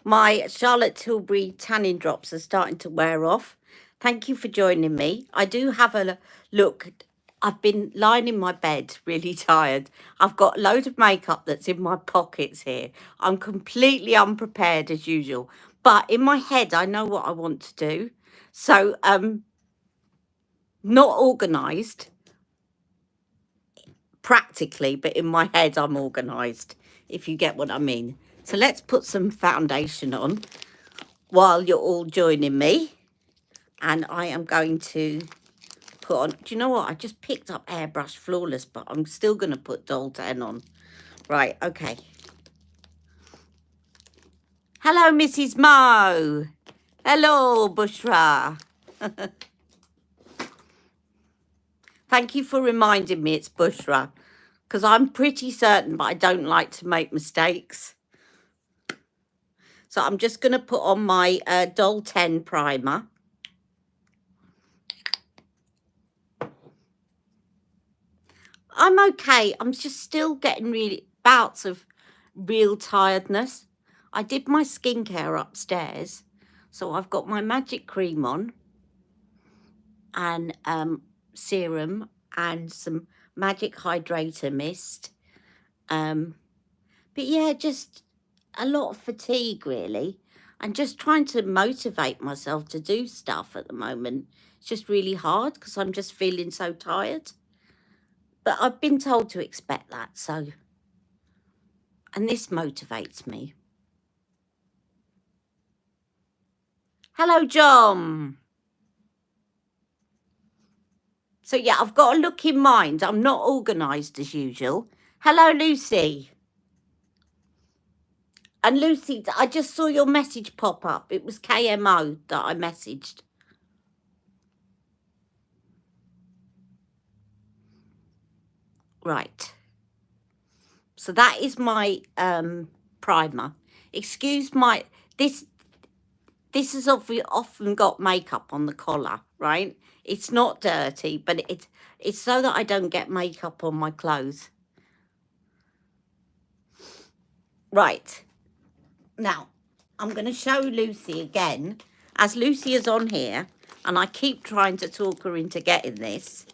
My Charlotte Tilbury tanning drops are starting to wear off. Thank you for joining me. I do have a look. I've been lying in my bed really tired. I've got a load of makeup that's in my pockets here. I'm completely unprepared as usual. But in my head, I know what I want to do. So, not organised practically, but in my head, I'm organised, if you get what I mean. So let's put some foundation on while you're all joining me. And I am going to put on, do you know what? I just picked up Airbrush Flawless, but I'm still going to put Doll 10 on. Right, okay. Hello, Mrs. Mo. Hello, Bushra. Thank you for reminding me it's Bushra, because I'm pretty certain, but I don't like to make mistakes. So I'm just going to put on my Doll 10 primer. I'm okay. I'm just still getting really bouts of real tiredness. I did my skincare upstairs. So I've got my magic cream on and serum and some magic hydrator mist. But yeah, just a lot of fatigue really. And just trying to motivate myself to do stuff at the moment. It's just really hard because I'm just feeling so tired. But I've been told to expect that, so... And this motivates me. Hello, John. So, yeah, I've got a look in mind. I'm not organised as usual. Hello, Lucy. And Lucy, I just saw your message pop up. It was KMO that I messaged. Right. So that is my primer. Excuse my... This has often got makeup on the collar, right? It's not dirty, but it's so that I don't get makeup on my clothes. Right. Now, I'm going to show Lucy again, as Lucy is on here, and I keep trying to talk her into getting this.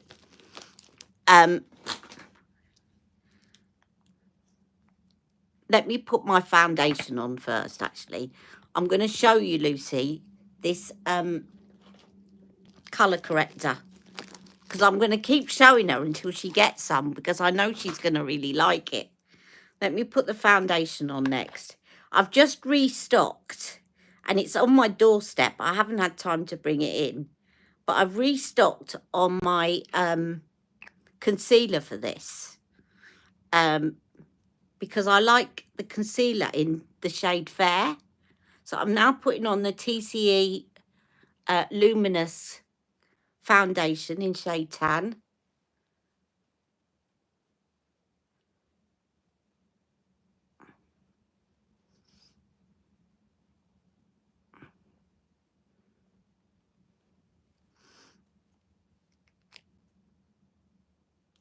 Let me put my foundation on first, actually. I'm going to show you, Lucy, this colour corrector, because I'm going to keep showing her until she gets some, because I know she's going to really like it. Let me put the foundation on next. I've just restocked, and it's on my doorstep. I haven't had time to bring it in, but I've restocked on my concealer for this, because I like the concealer in the shade Fair. So I'm now putting on the TCE Luminous foundation in shade Tan.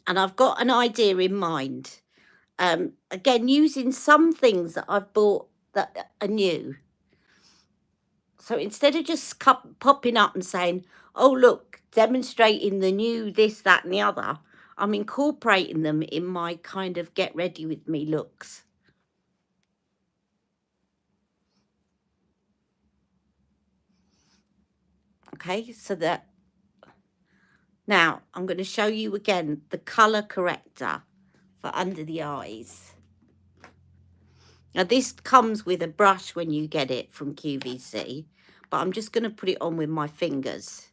And I've got an idea in mind. Again, using some things that I've bought that are new. So instead of just popping up and saying, oh, look, demonstrating the new this, that, and the other, I'm incorporating them in my kind of get ready with me looks. Okay, so that... Now, I'm going to show you again the colour corrector for under the eyes. Now, this comes with a brush when you get it from QVC, but I'm just going to put it on with my fingers.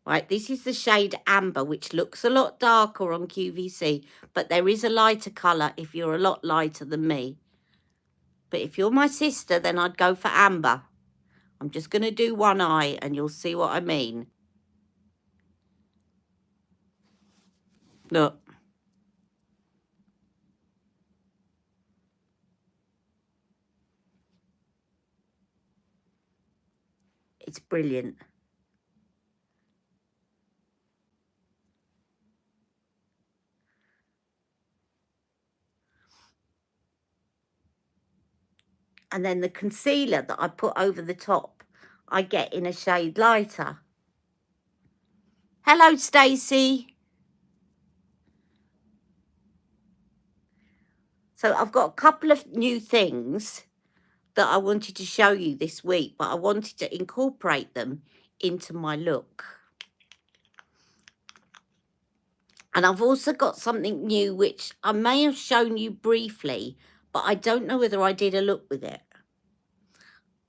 Right, this is the shade Amber, which looks a lot darker on QVC, but there is a lighter colour if you're a lot lighter than me. But if you're my sister, then I'd go for Amber. I'm just going to do one eye and you'll see what I mean. Look. It's brilliant. And then the concealer that I put over the top, I get in a shade lighter. Hello, Stacey. So I've got a couple of new things that I wanted to show you this week, but I wanted to incorporate them into my look. And I've also got something new, which I may have shown you briefly, but I don't know whether I did a look with it.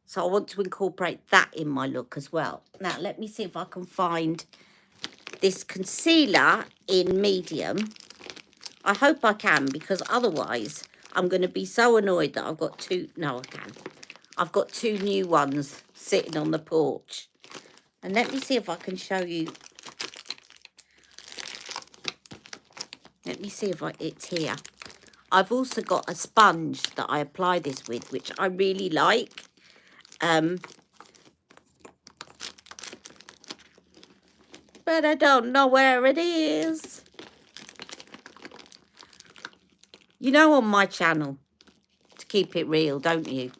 So I want to incorporate that in my look as well. Now, let me see if I can find this concealer in medium. I hope I can, because otherwise I'm going to be so annoyed that I've got two. No, I can. I've got two new ones sitting on the porch. And let me see if I can show you. Let me see if it's here. I've also got a sponge that I apply this with, which I really like. But I don't know where it is. You know, on my channel, to keep it real, don't you?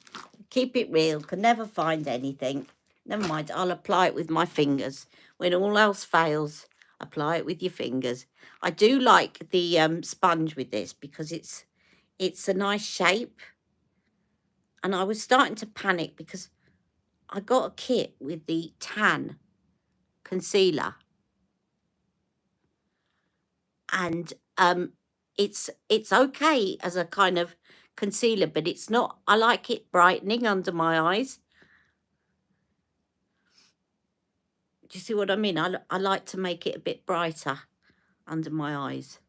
Keep it real, can never find anything. Never mind, I'll apply it with my fingers. When all else fails, apply it with your fingers. I do like the sponge with this because it's a nice shape. And I was starting to panic because I got a kit with the tan concealer. And it's okay as a kind of concealer, but it's not. I like it brightening under my eyes. Do you see what I mean? I like to make it a bit brighter under my eyes.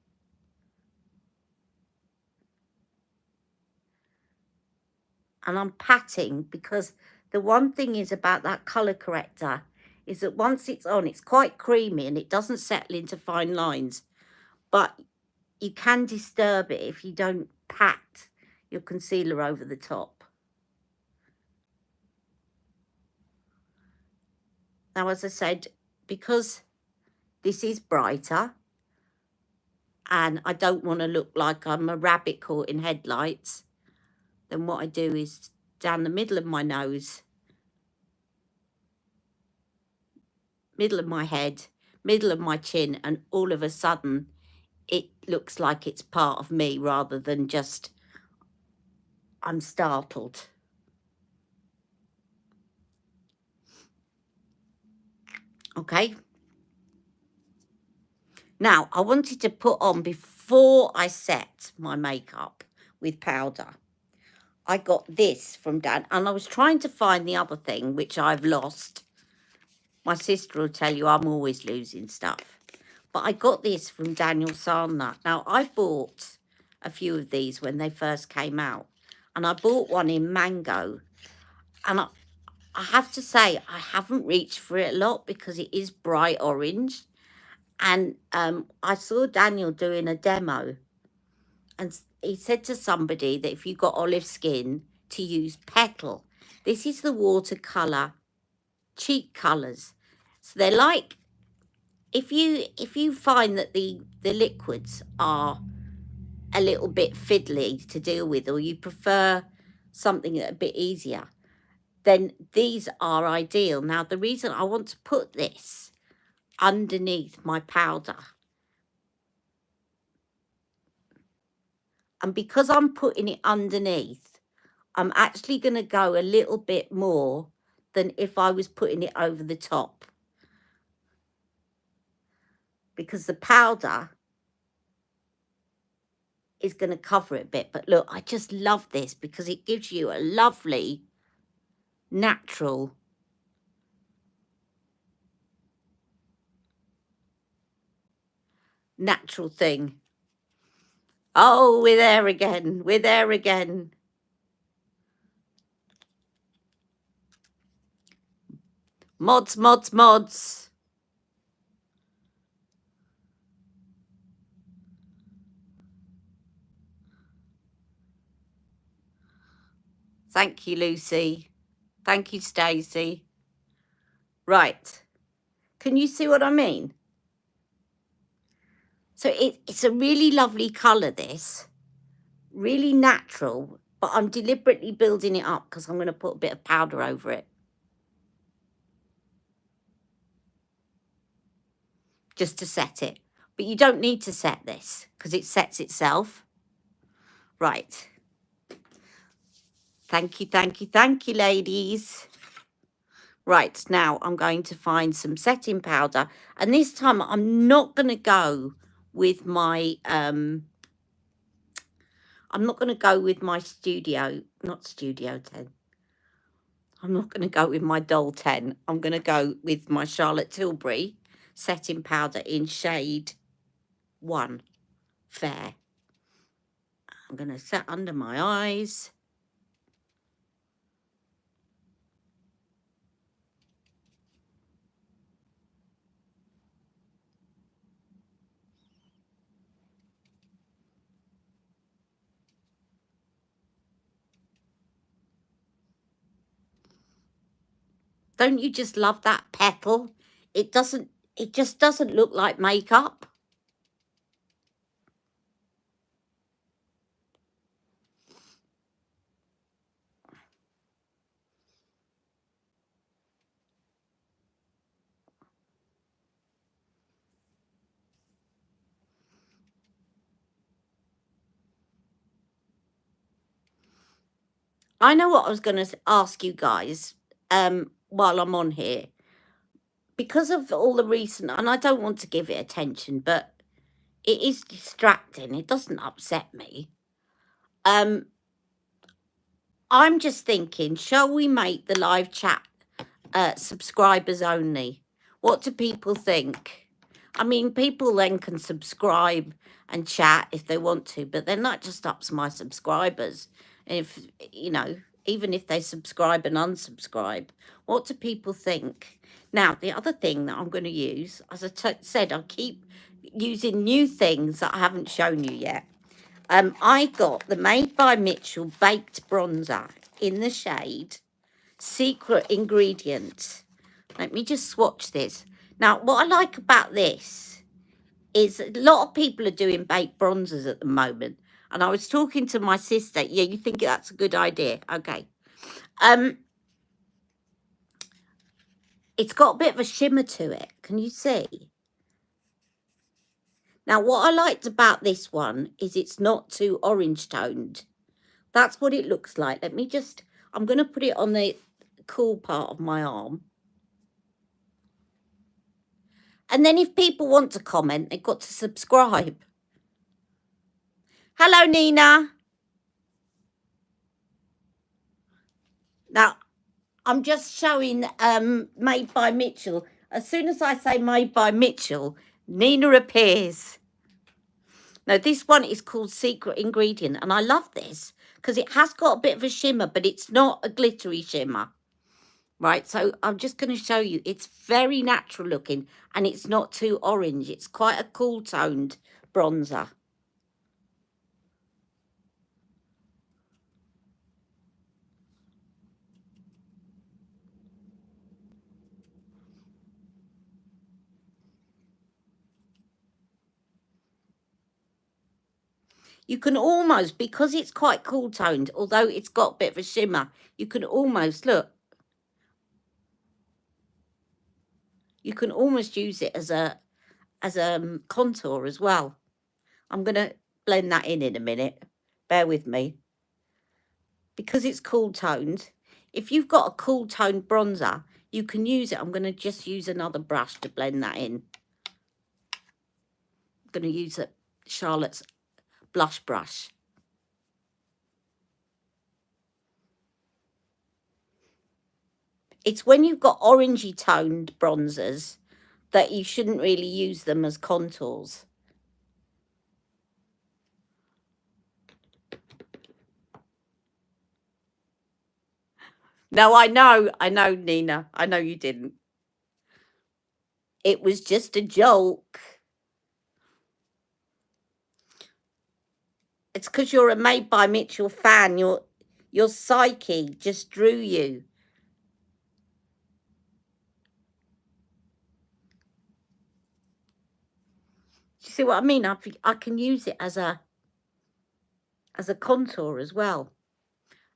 And I'm patting because the one thing is about that colour corrector is that once it's on, it's quite creamy and it doesn't settle into fine lines. But you can disturb it if you don't pat your concealer over the top. Now, as I said, because this is brighter and I don't want to look like I'm a rabbit caught in headlights, then what I do is down the middle of my nose, middle of my head, middle of my chin, and all of a sudden it looks like it's part of me rather than just I'm startled. Okay. Now, I wanted to put on, before I set my makeup with powder, I got this from Dan, and I was trying to find the other thing, which I've lost. My sister will tell you I'm always losing stuff. But I got this from Daniel Sarnut. Now, I bought a few of these when they first came out. And I bought one in mango. And I have to say, I haven't reached for it a lot because it is bright orange. And I saw Daniel doing a demo. And he said to somebody that if you've got olive skin, to use Petal. This is the watercolour cheek colours. So they're like, if you find that the liquids are a little bit fiddly to deal with, or you prefer something a bit easier, then these are ideal. Now, the reason I want to put this underneath my powder, and because I'm putting it underneath, I'm actually going to go a little bit more than if I was putting it over the top. Because the powder is going to cover it a bit. But look, I just love this because it gives you a lovely, natural thing. Oh, we're there again. We're there again. Mods, mods, mods. Thank you, Lucy. Thank you, Stacey. Right. Can you see what I mean? So it's a really lovely colour, this. Really natural, but I'm deliberately building it up because I'm going to put a bit of powder over it. Just to set it. But you don't need to set this because it sets itself. Right. Thank you, thank you, thank you, ladies. Right, now I'm going to find some setting powder. And this time I'm not going to go with my, I'm not going to go with my not Studio 10. I'm not going to go with my Doll 10. I'm going to go with my Charlotte Tilbury setting powder in shade 1, Fair. I'm going to set under my eyes. Don't you just love that petal? It just doesn't look like makeup. I know what I was going to ask you guys while I'm on here. Because of all the recent, and I don't want to give it attention, but it is distracting. It doesn't upset me. I'm just thinking, shall we make the live chat subscribers only? What do people think? I mean, people then can subscribe and chat if they want to, but then that just ups my subscribers. And if, you know, even if they subscribe and unsubscribe, what do people think? Now, the other thing that I'm going to use, as I said, I keep using new things that I haven't shown you yet. I got the Made by Mitchell Baked Bronzer in the shade Secret Ingredient. Let me just swatch this. Now, what I like about this is a lot of people are doing baked bronzers at the moment. And I was talking to my sister. Yeah, you think that's a good idea? Okay. It's got a bit of a shimmer to it. Can you see? Now, what I liked about this one is it's not too orange toned. That's what it looks like. Let me just, I'm going to put it on the cool part of my arm. And then if people want to comment, they've got to subscribe. Hello, Nina. Now, I'm just showing Made by Mitchell. As soon as I say Made by Mitchell, Nina appears. Now, this one is called Secret Ingredient, and I love this because it has got a bit of a shimmer, but it's not a glittery shimmer. Right, so I'm just going to show you. It's very natural looking, and it's not too orange. It's quite a cool toned bronzer. You can almost, because it's quite cool toned, although it's got a bit of a shimmer, you can almost, look, you can almost use it as a contour as well. I'm going to blend that in a minute. Bear with me. Because it's cool toned, if you've got a cool toned bronzer, you can use it. I'm going to just use another brush to blend that in. I'm going to use Charlotte's blush brush. It's when you've got orangey toned bronzers that you shouldn't really use them as contours. No, I know, Nina. I know you didn't. It was just a joke. It's because you're a Made by Mitchell fan. Your psyche just drew you. Do you see what I mean? I can use it as a contour as well.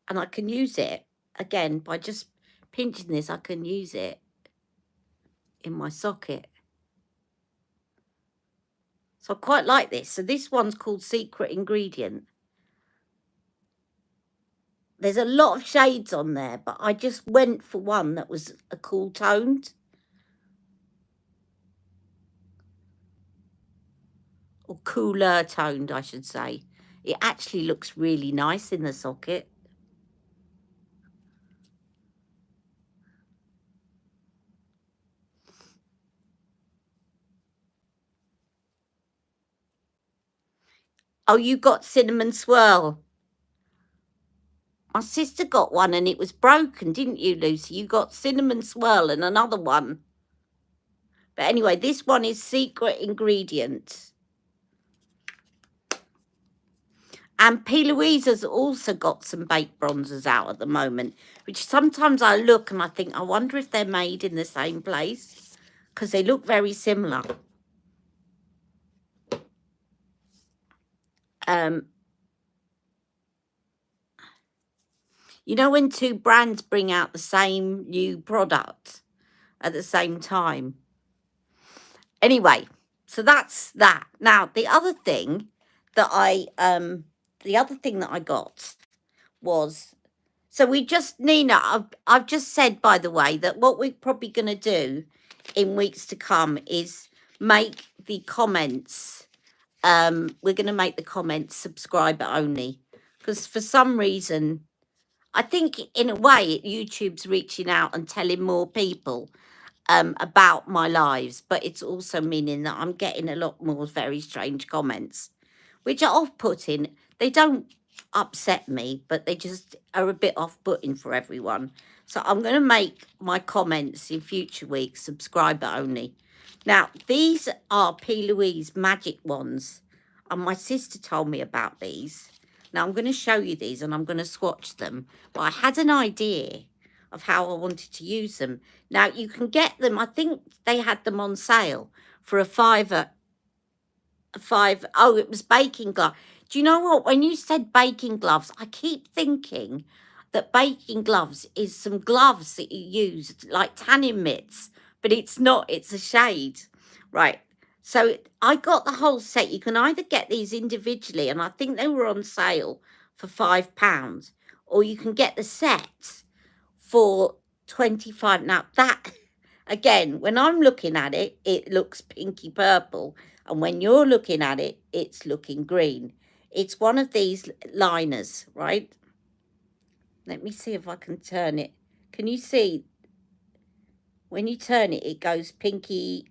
and I can use it again by just pinching this. I can use it in my socket. So I quite like this. So this one's called Secret Ingredient. There's a lot of shades on there, but I just went for one that was a cool toned. Or cooler toned, I should say. It actually looks really nice in the socket. Oh, you got Cinnamon Swirl. My sister got one and it was broken, didn't you, Lucy? You got Cinnamon Swirl and another one. But anyway, this one is Secret Ingredient. And P. Louise has also got some baked bronzers out at the moment, which sometimes I look and I think, I wonder if they're made in the same place, because they look very similar. You know when two brands bring out the same new product at the same time? Anyway, so that's that. Now, the other thing that I got was, so we just, Nina, I've just said, by the way, that what we're probably going to do in weeks to come is make the comments, we're going to make the comments subscriber only, because for some reason, I think in a way YouTube's reaching out and telling more people about my lives, but it's also meaning that I'm getting a lot more very strange comments, which are off-putting. They don't upset me, but they just are a bit off-putting for everyone. So I'm going to make my comments in future weeks subscriber only. Now, these are P. Louise magic wands, and my sister told me about these. Now, I'm going to show you these, and I'm going to swatch them. But I had an idea of how I wanted to use them. Now, you can get them, I think they had them on sale for a fiver. Oh, it was baking glove. Do you know what? When you said baking gloves, I keep thinking that baking gloves is some gloves that you use, like tanning mitts, but it's not. It's a shade. Right. So I got the whole set. You can either get these individually, and I think they were on sale for £5, or you can get the set for 25. Now that, again, when I'm looking at it, it looks pinky purple, and when you're looking at it, it's looking green. It's one of these liners, right? Let me see if I can turn it. Can you see? When you turn it, it goes pinky.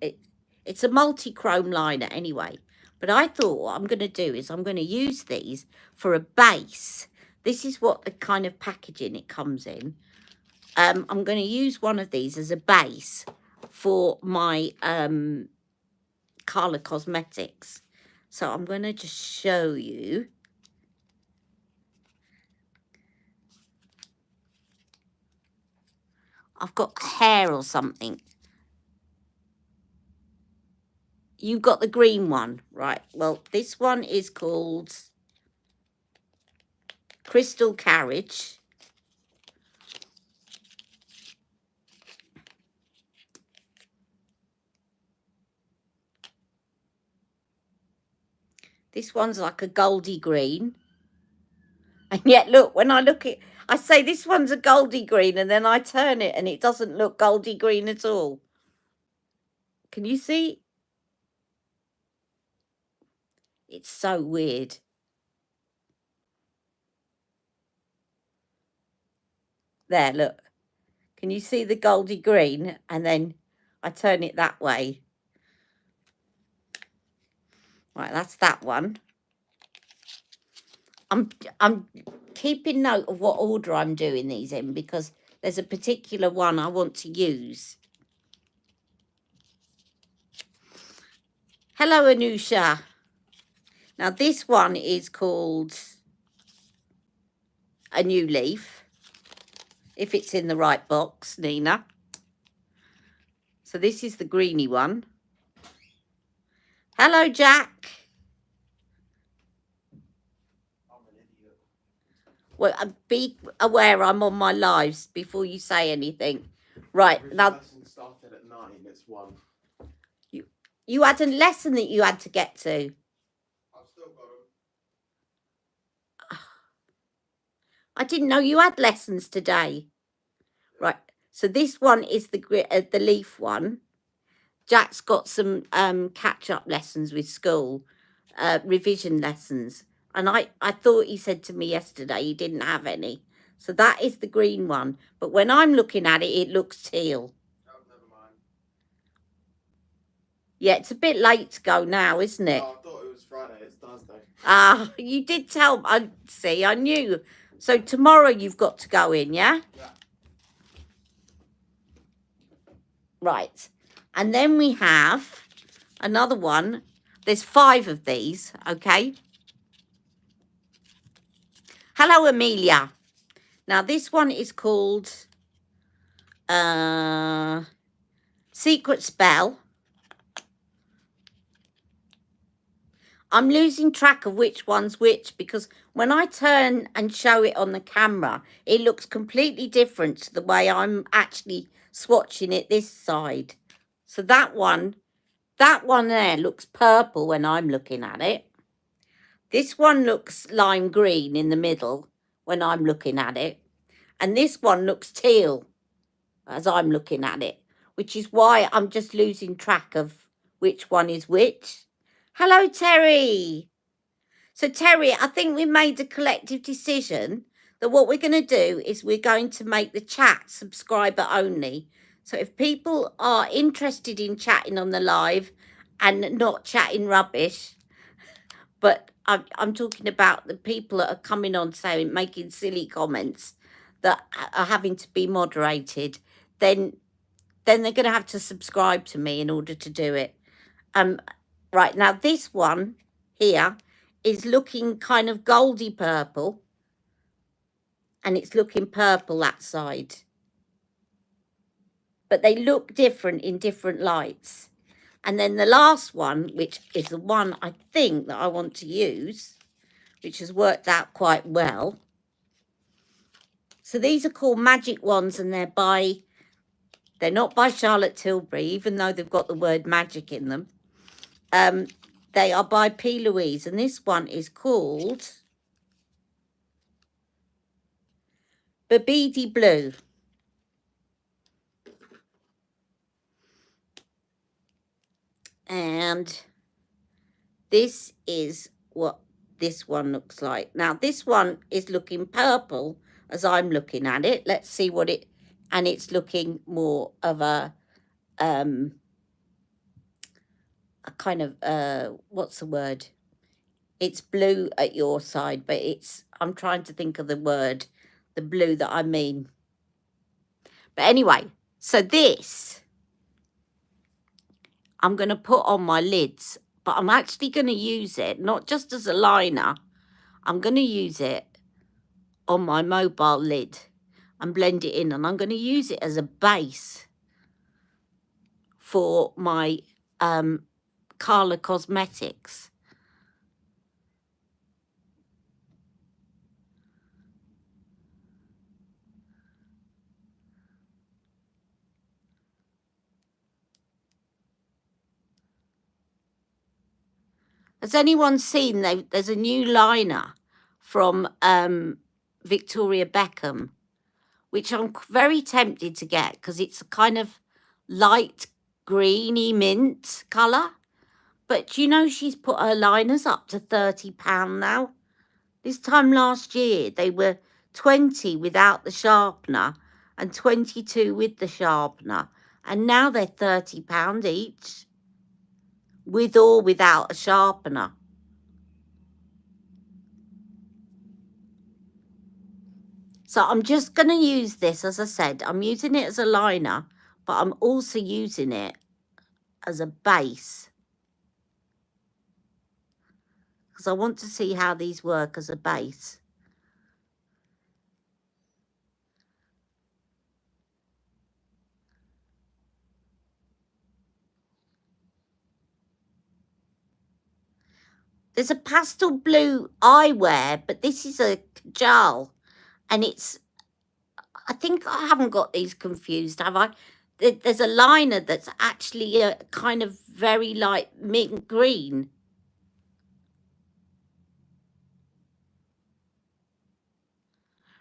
It's a multichrome liner anyway. But I thought what I'm going to do is I'm going to use these for a base. This is what the kind of packaging it comes in. I'm going to use one of these as a base for my Carla Cosmetics. So I'm going to just show you. I've got hair or something. You've got the green one, right? Well, this one is called Crystal Carriage. This one's like a goldy green. And yet, look, when I look at, I say this one's a goldy green, and then I turn it and it doesn't look goldy green at all. Can you see? It's so weird. There, look. Can you see the goldy green? And then I turn it that way. Right, that's that one. I'm keeping note of what order I'm doing these in, because there's a particular one I want to use. Hello, Anusha. Now, this one is called A New Leaf, if it's in the right box, Nina. So this is the greeny one. Hello, Jack. Well, be aware I'm on my lives before you say anything. Right, now... lesson started at 9, it's 1. You had a lesson that you had to get to. I've still got them. I didn't know you had lessons today. Right, so this one is the leaf one. Jack's got some catch-up lessons with school, revision lessons. And I thought he said to me yesterday he didn't have any. So that is the green one. But when I'm looking at it, it looks teal. Oh, never mind. Yeah, it's a bit late to go now, isn't it? Oh, I thought it was Friday. It's Thursday. Ah, you did tell... I knew. So tomorrow you've got to go in, yeah? Yeah. Right. And then we have another one. There's 5 of these, okay? Hello, Amelia. Now, this one is called Secret Spell. I'm losing track of which one's which because when I turn and show it on the camera, it looks completely different to the way I'm actually swatching it this side. So that one there looks purple when I'm looking at it. This one looks lime green in the middle when I'm looking at it. And this one looks teal as I'm looking at it, which is why I'm just losing track of which one is which. Hello, Terry. So, Terry, I think we made a collective decision that what we're going to do is we're going to make the chat subscriber only. So if people are interested in chatting on the live and not chatting rubbish, but I'm talking about the people that are coming on saying, making silly comments that are having to be moderated, then they're going to have to subscribe to me in order to do it. Right, now this one here is looking kind of goldy purple, and it's looking purple that side. But they look different in different lights. And then the last one, which is the one I think that I want to use, which has worked out quite well. So these are called Magic Wands, and they're not by Charlotte Tilbury, even though they've got the word magic in them. They are by P. Louise, and this one is called Babidi Blue. And this is what this one looks like. Now, this one is looking purple as I'm looking at it. Let's see what it... And it's looking more of a kind of, what's the word? It's blue at your side, but it's... I'm trying to think of the word, the blue that I mean. But anyway, so this... I'm going to put on my lids, but I'm actually going to use it, not just as a liner. I'm going to use it on my mobile lid and blend it in. And I'm going to use it as a base for my Carla Cosmetics. Has anyone seen there's a new liner from Victoria Beckham, which I'm very tempted to get because it's a kind of light greeny mint colour. But you know she's put her liners up to £30 now. This time last year they were 20 without the sharpener and 22 with the sharpener. And now they're £30 each, with or without a sharpener. So I'm just going to use this, as I said, I'm using it as a liner, but I'm also using it as a base. Because I want to see how these work as a base. There's a pastel blue eyewear, but this is a kajal. And it's, I think I haven't got these confused, have I? There's a liner that's actually a kind of very light mint green.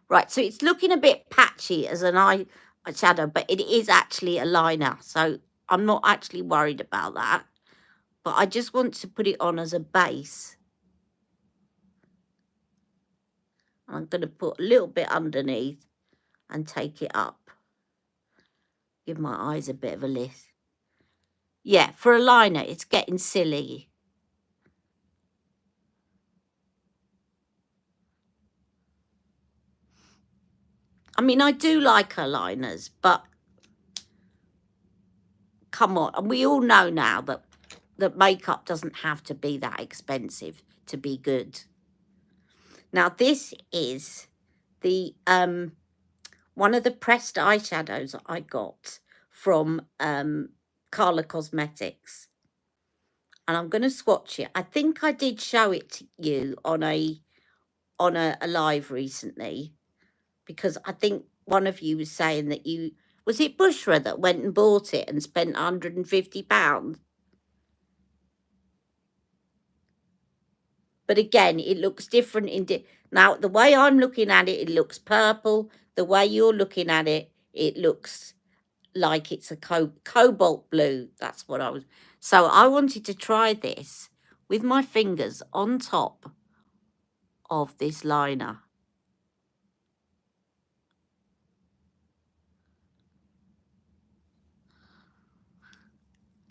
Right, so it's looking a bit patchy as an eyeshadow, but it is actually a liner. So I'm not actually worried about that. But I just want to put it on as a base. I'm going to put a little bit underneath and take it up. Give my eyes a bit of a lift. Yeah, for a liner, it's getting silly. I mean, I do like her liners, but come on. And we all know now that makeup doesn't have to be that expensive to be good. Now, this is the one of the pressed eyeshadows I got from Carla Cosmetics. And I'm going to swatch it. I think I did show it to you on a live recently, because I think one of you was saying that was it Bushra that went and bought it and spent £150? But again, it looks different now, the way I'm looking at it, it looks purple. The way you're looking at it, it looks like it's a cobalt blue. That's what I was. So I wanted to try this with my fingers on top of this liner.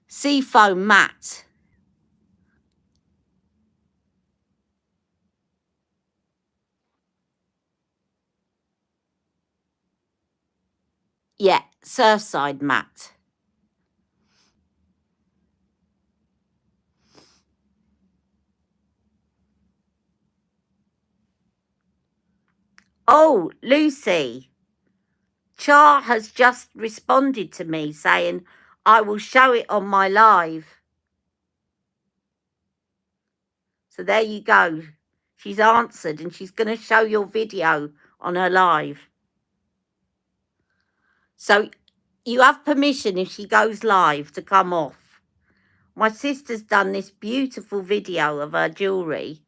Seafoam matte. Yeah, Surfside matte. Oh, Lucy. Char has just responded to me saying, I will show it on my live. So there you go. She's answered and she's going to show your video on her live. So you have permission if she goes live to come off. My sister's done this beautiful video of her jewellery.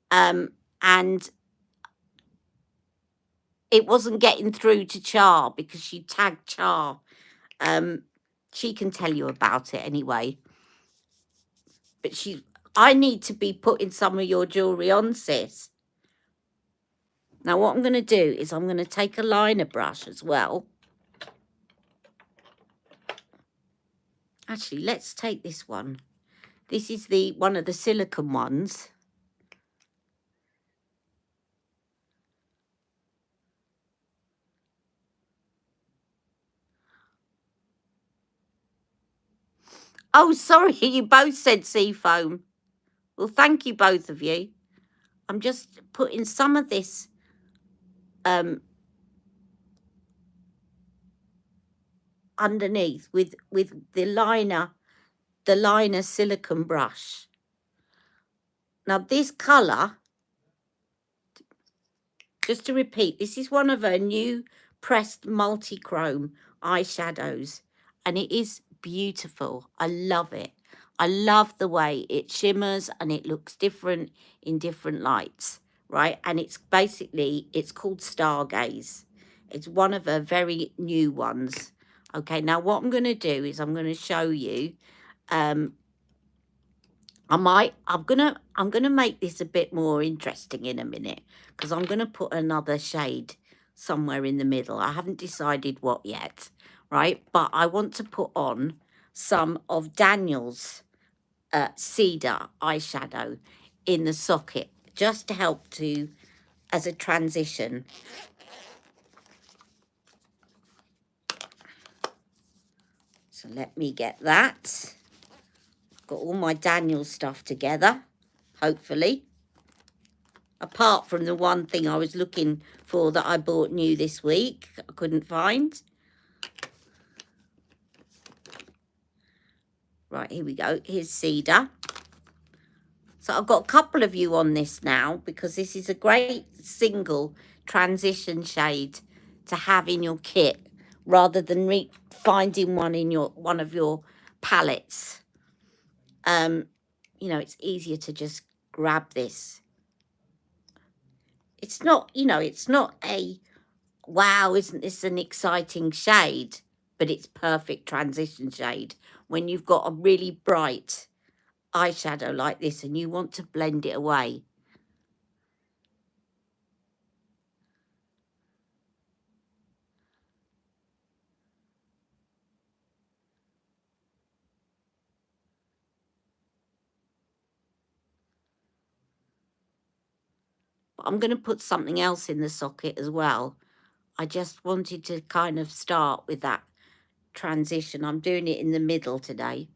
And it wasn't getting through to Char because she tagged Char. She can tell you about it anyway. But I need to be putting some of your jewellery on, sis. Now what I'm going to do is I'm going to take a liner brush as well. Actually, let's take this one. This is one of the silicone ones. Oh, sorry, you both said seafoam. Well, thank you, both of you. I'm just putting some of this underneath with the liner silicone brush. Now, this colour, just to repeat, this is one of her new pressed Multichrome eyeshadows, and it is beautiful. I love it. I love the way it shimmers and it looks different in different lights, right? And it's called Stargaze. It's one of her very new ones. Okay, now what I'm going to do is I'm going to show you. I'm gonna make this a bit more interesting in a minute, because I'm gonna put another shade somewhere in the middle. I haven't decided what yet, right? But I want to put on some of Daniel's cedar eyeshadow in the socket, just to help as a transition. So let me get that. Got all my Daniel stuff together, hopefully. Apart from the one thing I was looking for that I bought new this week, I couldn't find. Right, here we go. Here's cedar. So I've got a couple of you on this now, because this is a great single transition shade to have in your kit rather than finding one in one of your palettes. You know, it's easier to just grab this. It's not, you know, it's not a, wow, isn't this an exciting shade? But it's perfect transition shade when you've got a really bright eyeshadow like this and you want to blend it away. But I'm going to put something else in the socket as well. I just wanted to kind of start with that transition. I'm doing it in the middle today.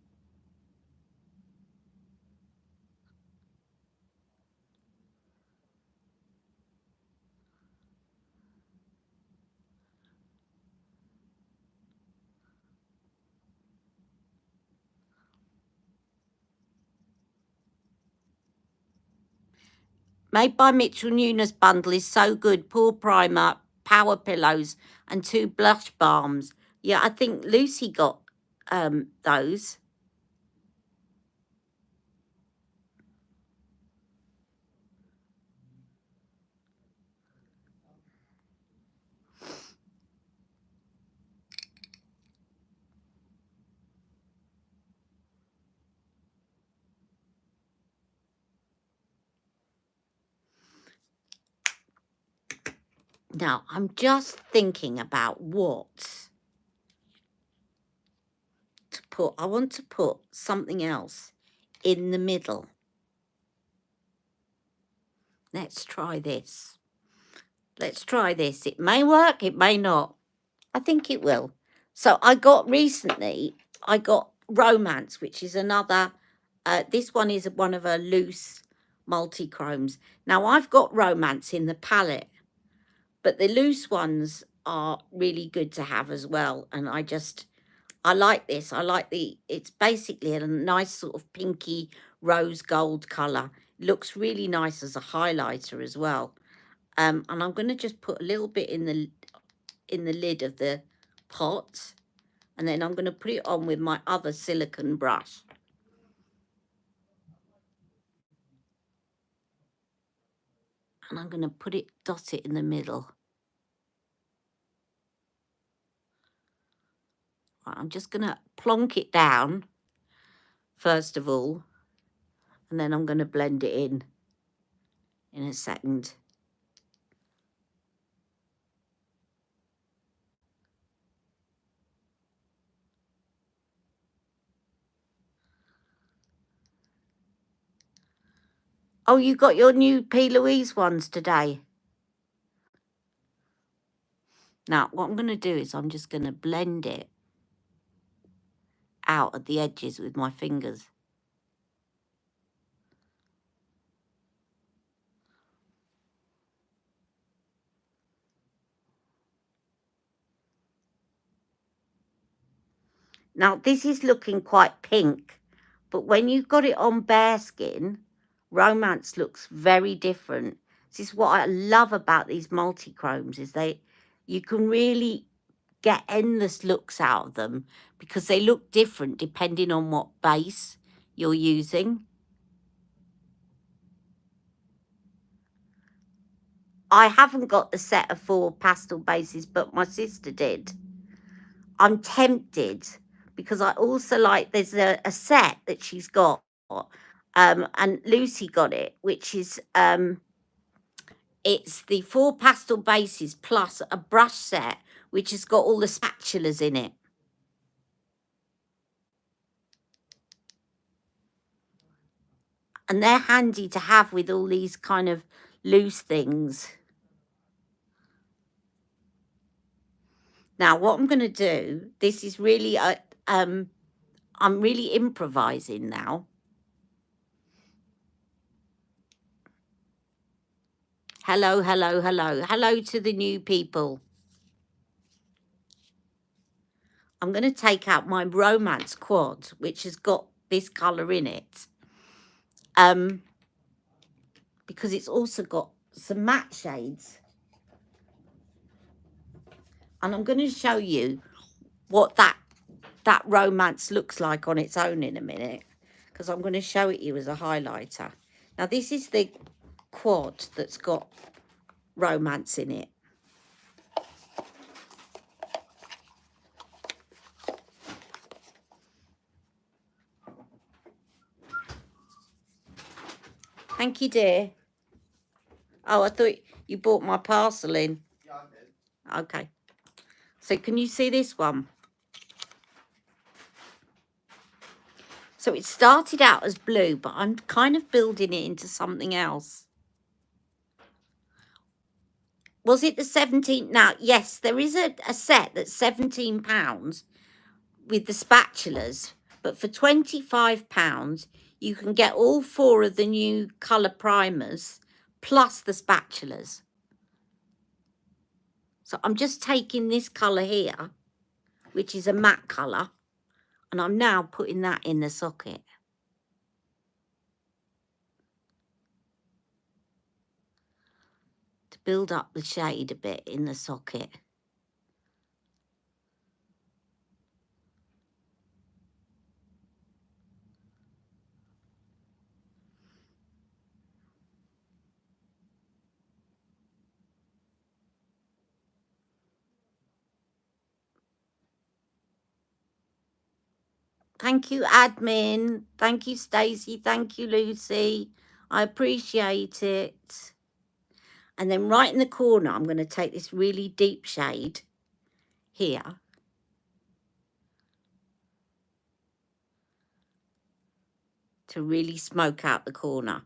Made by Mitchell Nunes bundle is so good. Pore primer, power pillows, and 2 blush balms. Yeah, I think Lucy got those. Now, I'm just thinking about what to put. I want to put something else in the middle. Let's try this. Let's try this. It may work, it may not. I think it will. So I got Romance, which is another, this one is one of her loose multi-chromes. Now I've got Romance in the palette, but the loose ones are really good to have as well. And I like this. I like it's basically a nice sort of pinky rose gold colour. Looks really nice as a highlighter as well. And I'm going to just put a little bit in the lid of the pot, and then I'm going to put it on with my other silicone brush. And I'm going to dot it in the middle. Right, I'm just going to plonk it down first of all, and then I'm going to blend it in a second. Oh, you got your new P. Louise ones today. Now, what I'm going to do is I'm just going to blend it out at the edges with my fingers. Now, this is looking quite pink, but when you've got it on bare skin, Romance looks very different. This is what I love about these multi-chromes, is you can really get endless looks out of them because they look different depending on what base you're using. I haven't got the set of 4 pastel bases, but my sister did. I'm tempted because I also like, there's a set that she's got, and Lucy got it, which is it's the 4 pastel bases plus a brush set which has got all the spatulas in it. And they're handy to have with all these kind of loose things. Now, what I'm going to do, this is really, I'm really improvising now. Hello, hello, hello. Hello to the new people. I'm going to take out my Romance quad, which has got this colour in it. Because it's also got some matte shades. And I'm going to show you what that romance looks like on its own in a minute, because I'm going to show it you as a highlighter. Now, this is the quad that's got romance in it. Thank you, dear. Oh, I thought you bought my parcel in. Yeah, I did. Okay. So can you see this one? So it started out as blue, but I'm kind of building it into something else. Was it the 17? Now, yes, there is a set that's £17 with the spatulas, but for £25, you can get all 4 of the new colour primers plus the spatulas. So I'm just taking this colour here, which is a matte colour, and I'm now putting that in the socket. To build up the shade a bit in the socket. Thank you, admin. Thank you, Stacey. Thank you, Lucy. I appreciate it. And then right in the corner, I'm going to take this really deep shade here. To really smoke out the corner.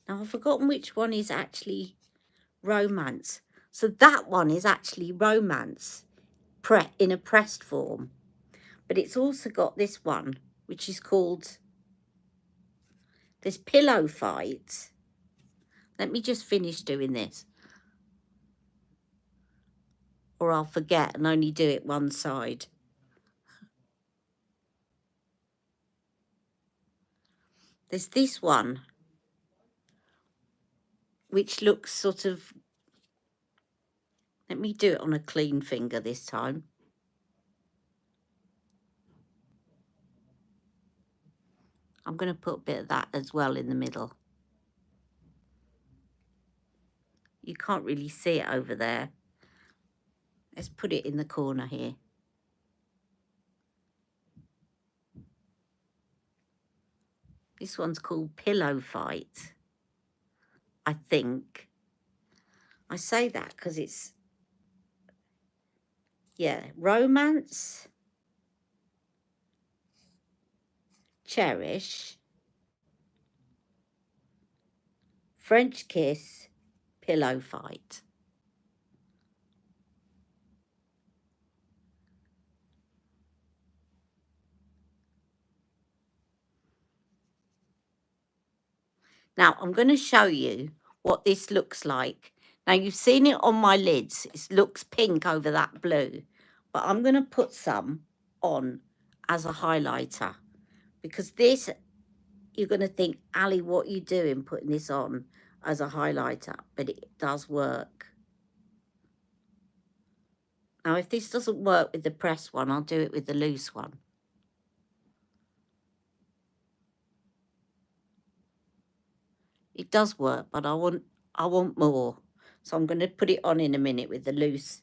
Now, I've forgotten which one is actually romance. So that one is actually romance in a pressed form. But it's also got this one, which is called this Pillow Fight. Let me just finish doing this. Or I'll forget and only do it one side. There's this one, which looks sort of... Let me do it on a clean finger this time. I'm going to put a bit of that as well in the middle. You can't really see it over there. Let's put it in the corner here. This one's called Pillow Fight, I think. I say that because it's, yeah, romance, cherish, French kiss, pillow fight. Now, I'm going to show you what this looks like. Now, you've seen it on my lids. It looks pink over that blue. But I'm going to put some on as a highlighter. Because this, you're going to think, Ali, what are you doing putting this on as a highlighter? But it does work. Now, if this doesn't work with the pressed one, I'll do it with the loose one. It does work, but I want more. So I'm going to put it on in a minute with the loose.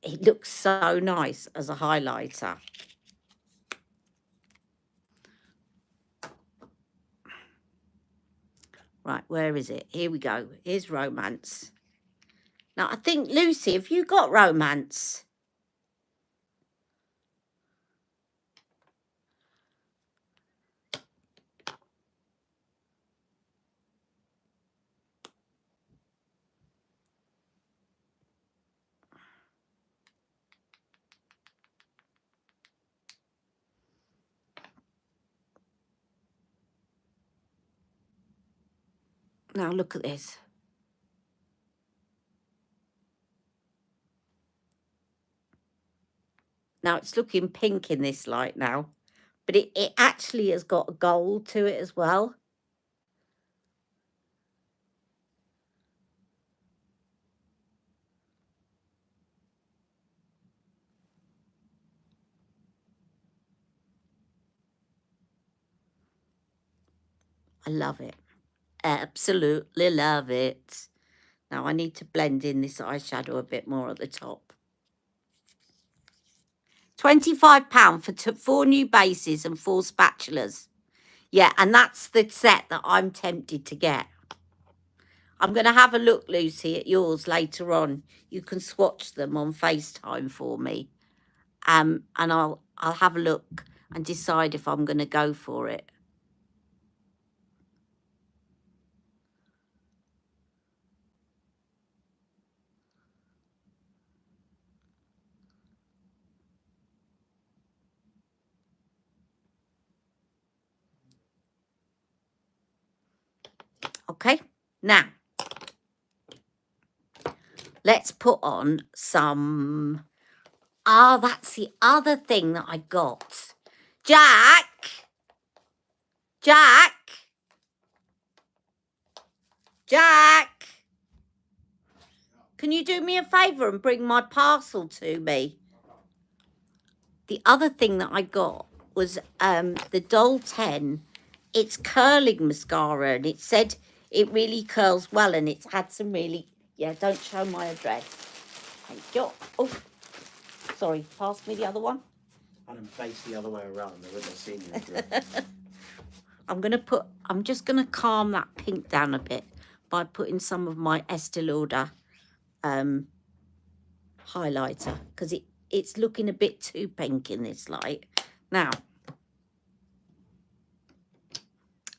It looks so nice as a highlighter. Right, where is it? Here we go. Here's romance. Now, I think, Lucy, have you got romance? Now, look at this. Now, it's looking pink in this light now, But it actually has got a gold to it as well. I love it. Absolutely love it. Now I need to blend in this eyeshadow a bit more at the top. £25 for 4 new bases and 4 spatulas. Yeah, and that's the set that I'm tempted to get. I'm going to have a look, Lucy, at yours later on. You can swatch them on FaceTime for me. And I'll have a look and decide if I'm going to go for it. Okay, now let's put on some. That's the other thing that I got. Jack, can you do me a favour and bring my parcel to me? The other thing that I got was the Doll 10. It's curling mascara, and it said it really curls well, and it's had some really, yeah, don't show my address. Thank you. Oh, sorry, pass me the other one. And face the other way around. They wouldn't have seen you. I'm just going to calm that pink down a bit by putting some of my Estee Lauder highlighter, because it's looking a bit too pink in this light. Now,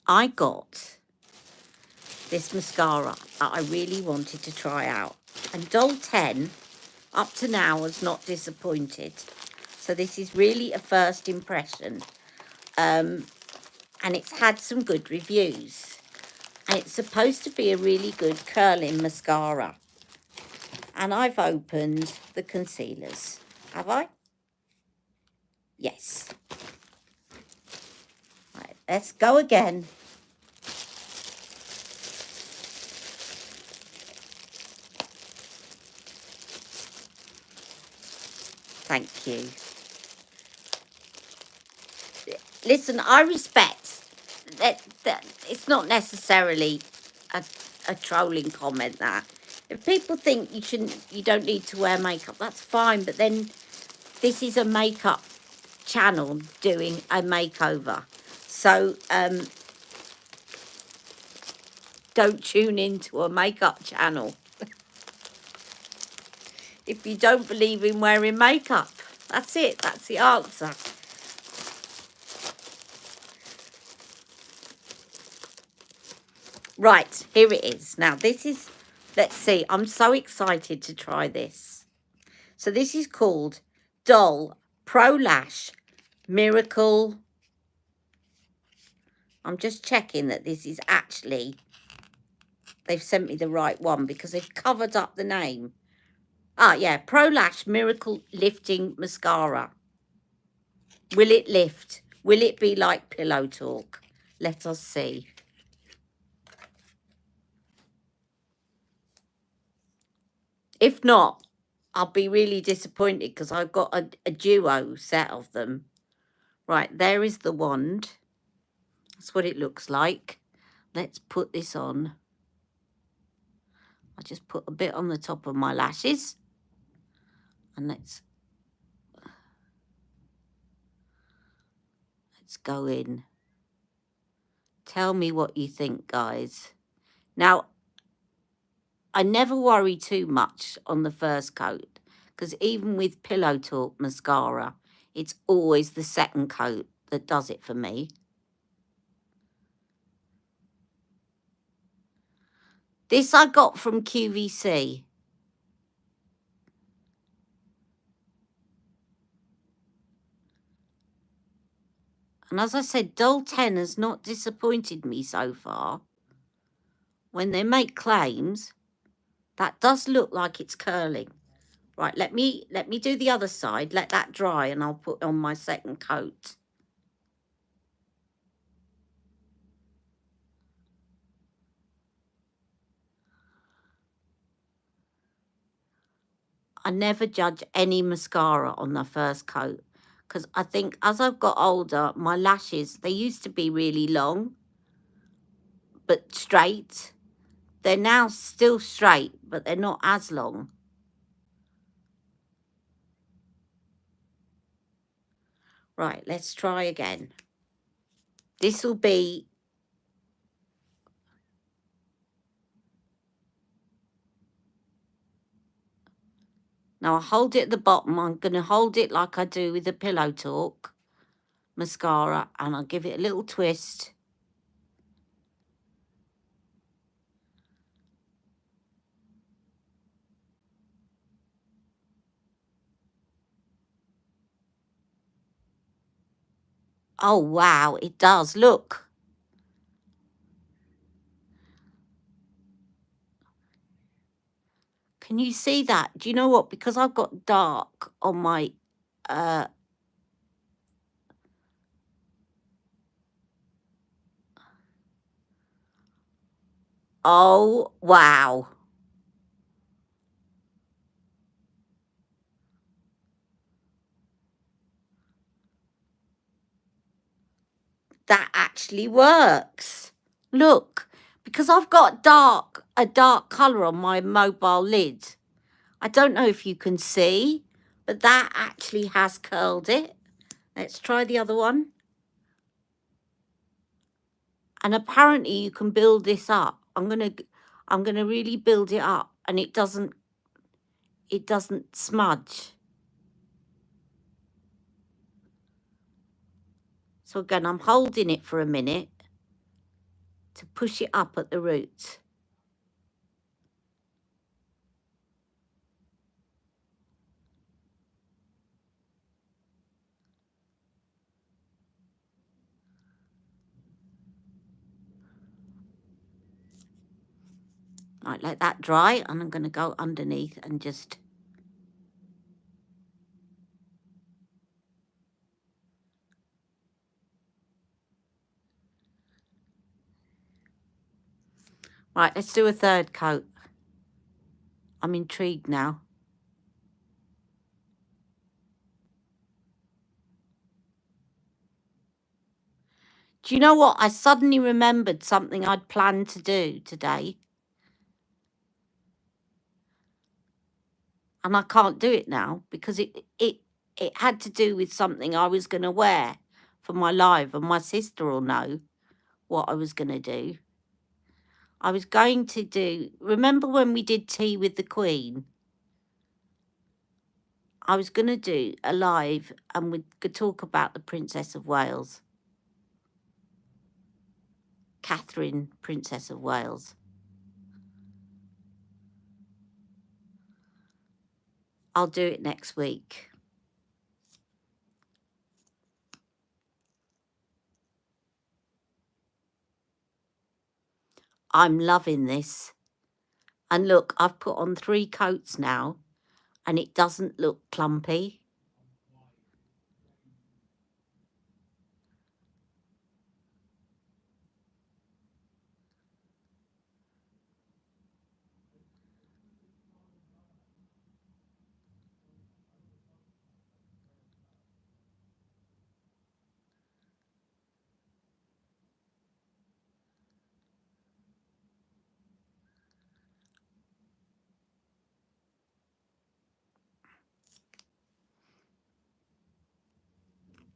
I got this mascara that I really wanted to try out. And Doll 10, up to now, has not disappointed. So this is really a first impression. And it's had some good reviews. And it's supposed to be a really good curling mascara. And I've opened the concealers. Have I? Yes. Right, let's go again. Thank you. Listen, I respect that it's not necessarily a trolling comment, that. If people think you don't need to wear makeup, that's fine. But then this is a makeup channel doing a makeover. So don't tune into a makeup channel if you don't believe in wearing makeup. That's it. That's the answer. Right, here it is. Now, this is, let's see, I'm so excited to try this. So this is called Doll Pro Lash Miracle. I'm just checking that this is actually, they've sent me the right one because they've covered up the name. Ah, yeah, Pro Lash Miracle Lifting Mascara. Will it lift? Will it be like Pillow Talk? Let us see. If not, I'll be really disappointed because I've got a duo set of them. Right, there is the wand. That's what it looks like. Let's put this on. I just put a bit on the top of my lashes. And let's go in. Tell me what you think, guys. Now, I never worry too much on the first coat, because even with Pillow Talk mascara, it's always the second coat that does it for me. This I got from QVC. And as I said, Doll 10 has not disappointed me so far. When they make claims, that does look like it's curling. Right, let me do the other side. Let that dry and I'll put on my second coat. I never judge any mascara on the first coat because I think as I've got older, my lashes, they used to be really long but straight. They're now still straight, but they're not as long. Right, let's try again. This will be... Now, I hold it at the bottom. I'm going to hold it like I do with the Pillow Talk mascara, and I'll give it a little twist. Oh, wow, it does. Look. Can you see that? Do you know what? Because I've got dark on my... oh, wow. That actually works. Look, because I've got a dark colour on my mobile lid. I don't know if you can see, but that actually has curled it. Let's try the other one. And apparently you can build this up. I'm gonna really build it up, and it doesn't smudge. So again, I'm holding it for a minute to push it up at the roots. Right, let that dry, and I'm going to go underneath and just... Right, let's do a third coat. I'm intrigued now. Do you know what? I suddenly remembered something I'd planned to do today. And I can't do it now because it had to do with something I was going to wear for my live, and my sister will know what I was going to do. I was going to do... Remember when we did Tea with the Queen? I was going to do a live and we could talk about the Princess of Wales. Catherine, Princess of Wales. I'll do it next week. I'm loving this. And look, I've put on 3 coats now and it doesn't look clumpy.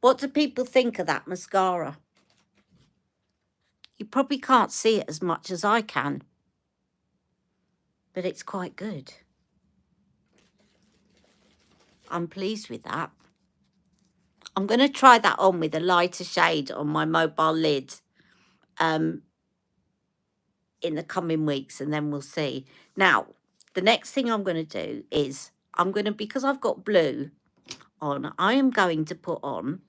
What do people think of that mascara? You probably can't see it as much as I can, but it's quite good. I'm pleased with that. I'm going to try that on with a lighter shade on my mobile lid in the coming weeks, and then we'll see. Now, the next thing I'm going to do is because I've got blue on, I am going to put on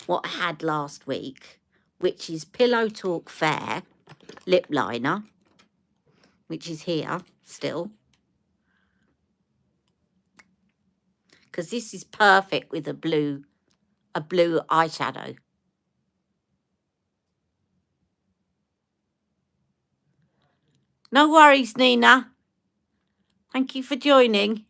what I had last week, which is Pillow Talk Fair lip liner, which is here still. Because this is perfect with a blue eyeshadow. No worries, Nina. Thank you for joining.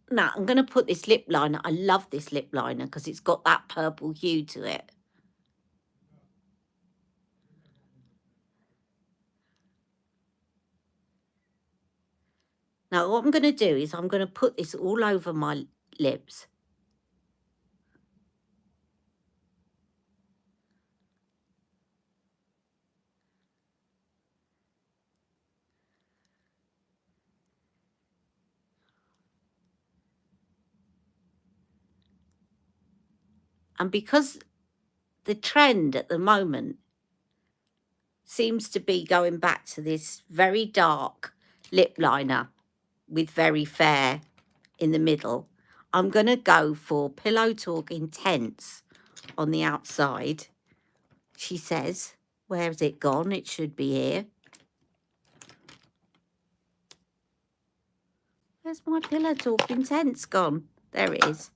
Now, I'm going to put this lip liner. I love this lip liner because it's got that purple hue to it. Now, what I'm going to do is I'm going to put this all over my lips. And because the trend at the moment seems to be going back to this very dark lip liner with very fair in the middle, I'm going to go for Pillow Talk Intense on the outside. She says, where's it gone? It should be here. Where's my Pillow Talk Intense gone? There it is.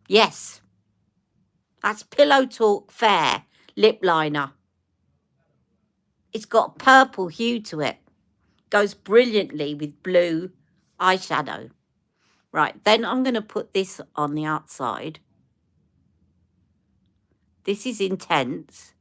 Yes, that's Pillow Talk Fair lip liner. It's got a purple hue to it. Goes brilliantly with blue eyeshadow. Right, then I'm going to put this on the outside. This is Intense.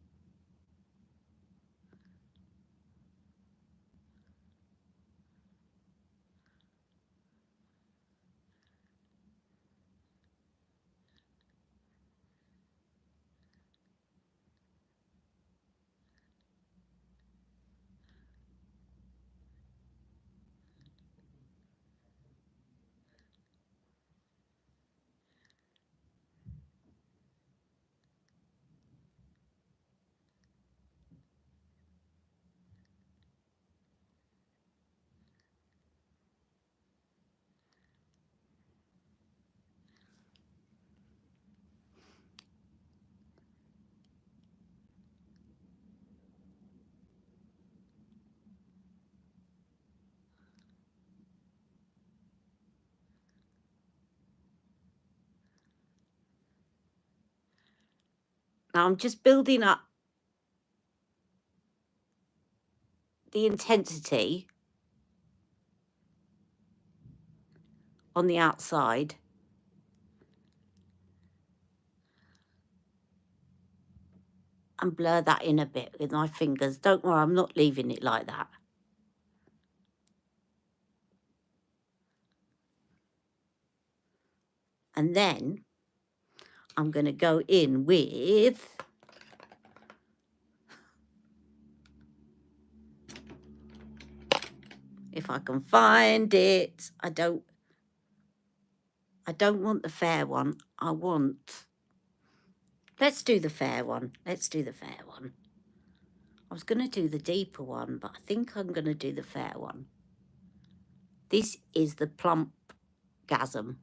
Now I'm just building up the intensity on the outside. And blur that in a bit with my fingers. Don't worry, I'm not leaving it like that. And then I'm going to go in with, if I can find it, I don't want the fair one. Let's do the fair one. Let's do the fair one. I was going to do the deeper one, but I think I'm going to do the fair one. This is the Plump Gasm.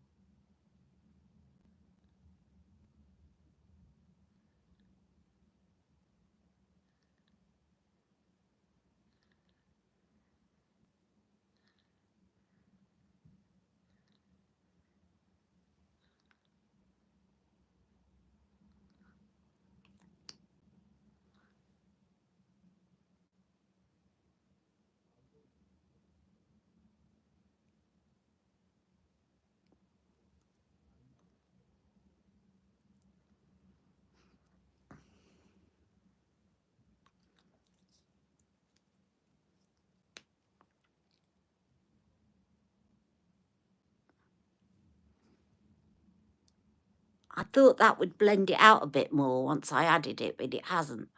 I thought that would blend it out a bit more once I added it, but it hasn't.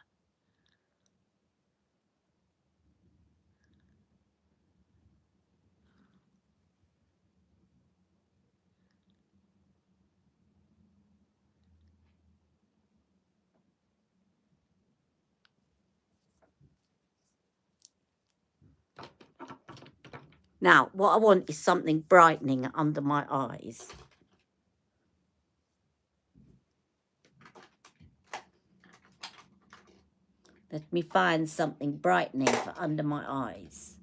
Now, what I want is something brightening under my eyes. Let me find something brightening for under my eyes.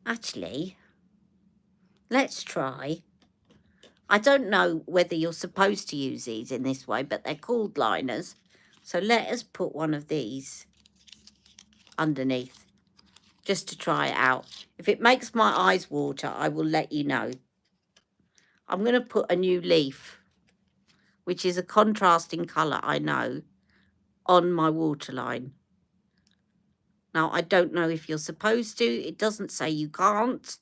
Actually, let's try. I don't know whether you're supposed to use these in this way, but they're called liners. So let us put one of these underneath just to try it out. If it makes my eyes water, I will let you know. I'm going to put a new leaf, which is a contrasting colour, I know, on my waterline. Now, I don't know if you're supposed to. It doesn't say you can't.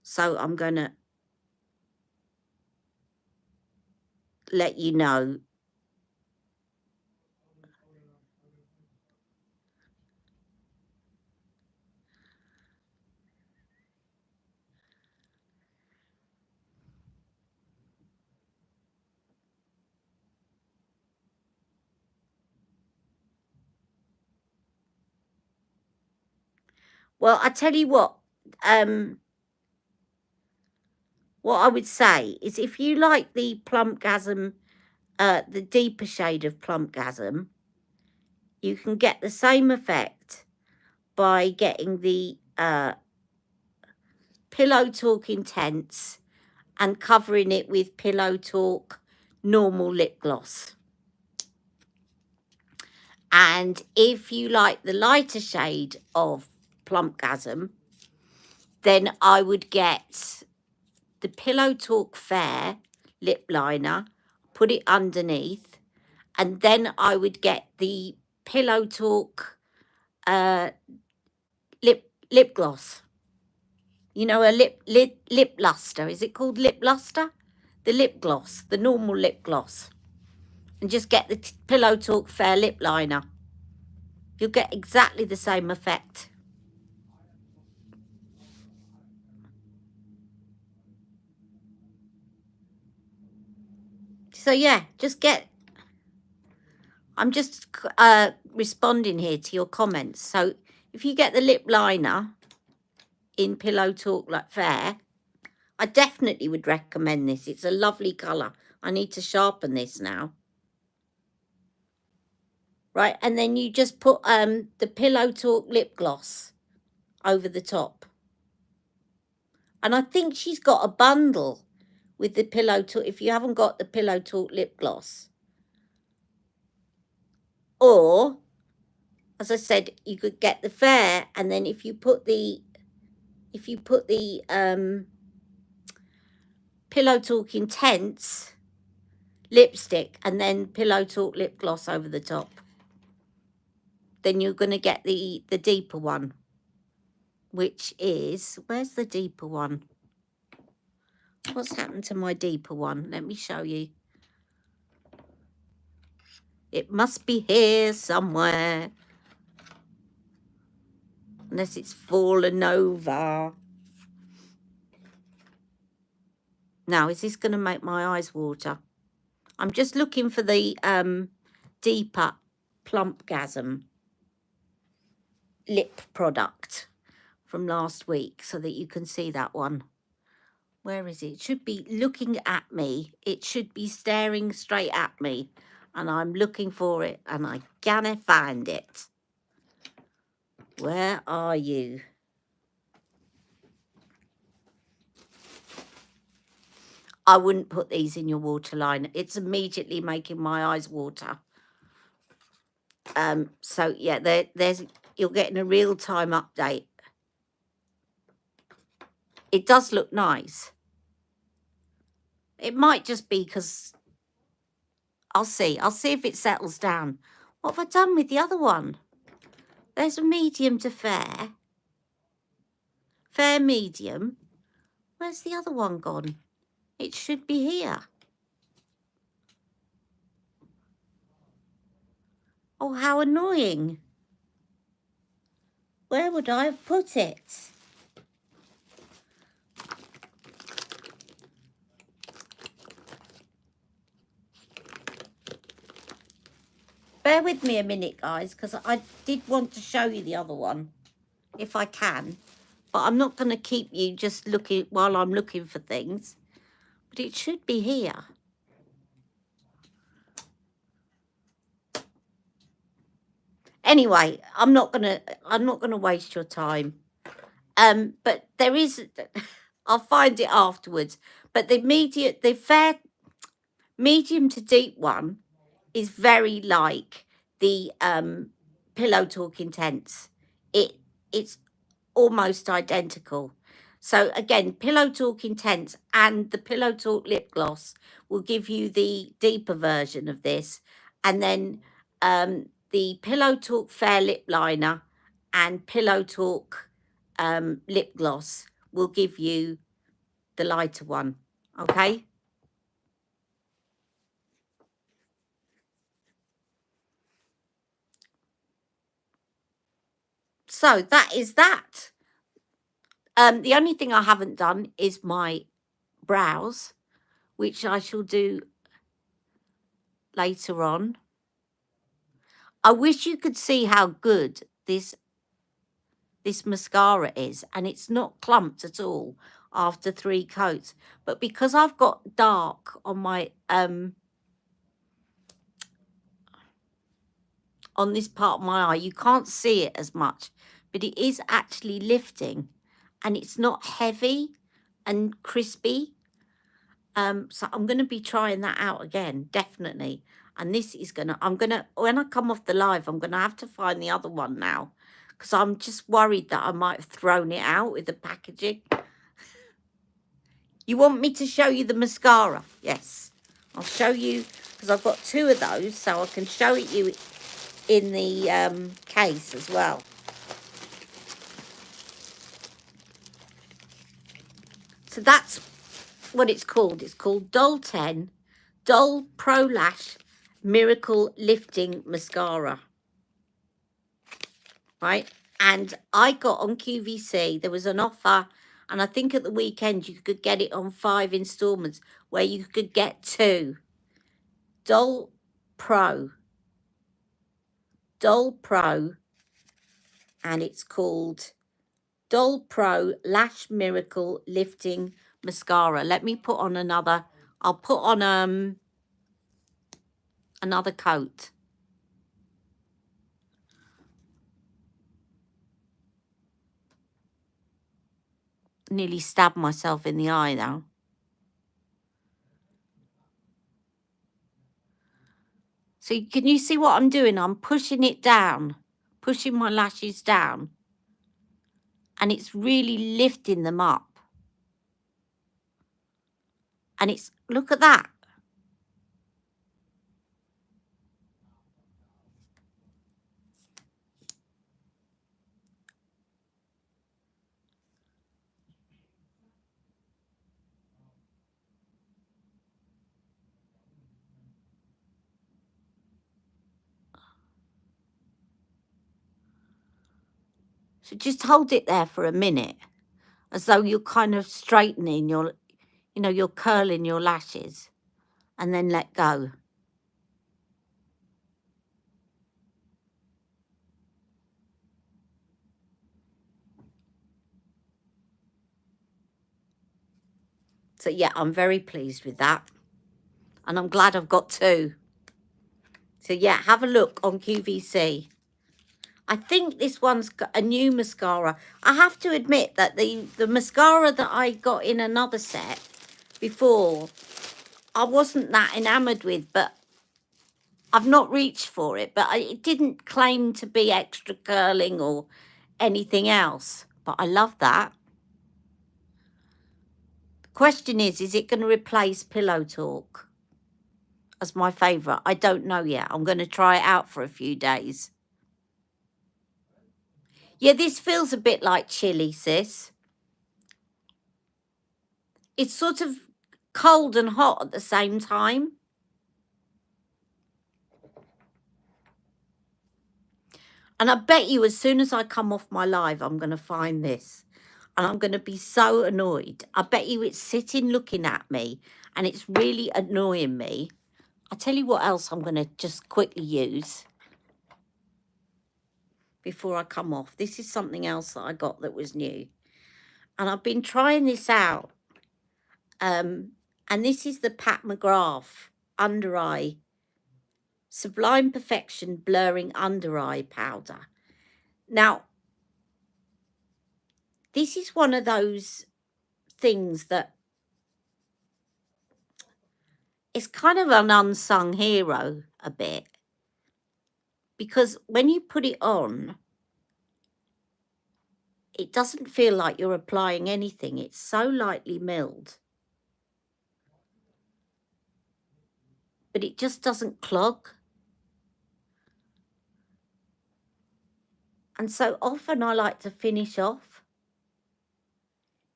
So I'm going to let you know. Well, I tell you what I would say is if you like the Plumpgasm, the deeper shade of Plumpgasm, you can get the same effect by getting the Pillow Talk Intense and covering it with Pillow Talk normal lip gloss. And if you like the lighter shade of Plumpgasm, then I would get the Pillow Talk Fair lip liner, put it underneath, and then I would get the Pillow Talk lip gloss. You know, a lip luster. Is it called lip luster? The lip gloss, the normal lip gloss. And just get the Pillow Talk Fair lip liner. You'll get exactly the same effect. So yeah, just get... I'm just responding here to your comments. So if you get the lip liner in Pillow Talk Fair, I definitely would recommend this. It's a lovely colour. I need to sharpen this now. Right, and then you just put the Pillow Talk lip gloss over the top. And I think she's got a bundle with the Pillow Talk, if you haven't got the Pillow Talk lip gloss. Or, as I said, you could get the Fair, and then if you put the Pillow Talk Intense lipstick and then Pillow Talk lip gloss over the top, then you're going to get the deeper one, which is... Where's the deeper one? What's happened to my deeper one? Let me show you. It must be here somewhere. Unless it's fallen over. Now, is this going to make my eyes water? I'm just looking for the deeper Plumpgasm lip product from last week so that you can see that one. Where is it? It should be looking at me. It should be staring straight at me. And I'm looking for it and I can't find it. Where are you? I wouldn't put these in your waterline. It's immediately making my eyes water. So yeah, there's you're getting a real-time update. It does look nice. It might just be because... I'll see if it settles down. What have I done with the other one? There's a medium to fair. Fair medium. Where's the other one gone? It should be here. Oh, how annoying. Where would I have put it? Bear with me a minute, guys, because I did want to show you the other one, if I can. But I'm not going to keep you just looking while I'm looking for things. But it should be here. Anyway, I'm not gonna waste your time. But there is... I'll find it afterwards. But the fair medium to deep one is very like the Pillow Talk Intense. It's almost identical. So again, Pillow Talk Intense and the Pillow Talk Lip Gloss will give you the deeper version of this. And then the Pillow Talk Fair Lip Liner and Pillow Talk Lip Gloss will give you the lighter one. Okay? So that is that. The only thing I haven't done is my brows, which I shall do later on. I wish you could see how good this mascara is, and it's not clumped at all after 3 coats. But because I've got dark on my on this part of my eye, you can't see it as much, but it is actually lifting, and it's not heavy and crispy. So I'm going to be trying that out again, definitely. And this is when I come off the live, I'm going to have to find the other one now, because I'm just worried that I might have thrown it out with the packaging. You want me to show you the mascara? Yes. I'll show you, because I've got 2 of those, so I can show it you in the case as well. So that's what it's called. It's called Doll 10 Doll Pro Lash Miracle Lifting Mascara. Right? And I got on QVC, there was an offer, and I think at the weekend you could get it on 5 installments where you could get 2. Doll Pro, and it's called Doll Pro Lash Miracle Lifting Mascara. Let me put on another. I'll put on another coat. Nearly stabbed myself in the eye now. So can you see what I'm doing? I'm pushing it down, pushing my lashes down, and it's really lifting them up. And it's, look at that. So just hold it there for a minute, as though you're kind of straightening your, you're curling your lashes, and then let go. So yeah, I'm very pleased with that. And I'm glad I've got 2. So yeah, have a look on QVC. I think this one's got a new mascara. I have to admit that the mascara that I got in another set before, I wasn't that enamoured with, but I've not reached for it. But it didn't claim to be extra curling or anything else. But I love that. The question is it going to replace Pillow Talk as my favourite? I don't know yet. I'm going to try it out for a few days. Yeah, this feels a bit like chili, sis. It's sort of cold and hot at the same time. And I bet you as soon as I come off my live, I'm going to find this. And I'm going to be so annoyed. I bet you it's sitting looking at me and it's really annoying me. I'll tell you what else I'm going to just quickly use before I come off. This is something else that I got that was new. And I've been trying this out. And this is the Pat McGrath Under Eye Sublime Perfection Blurring Under Eye Powder. Now, this is one of those things that it's kind of an unsung hero a bit, because when you put it on, it doesn't feel like you're applying anything. It's so lightly milled, but it just doesn't clog. And so often I like to finish off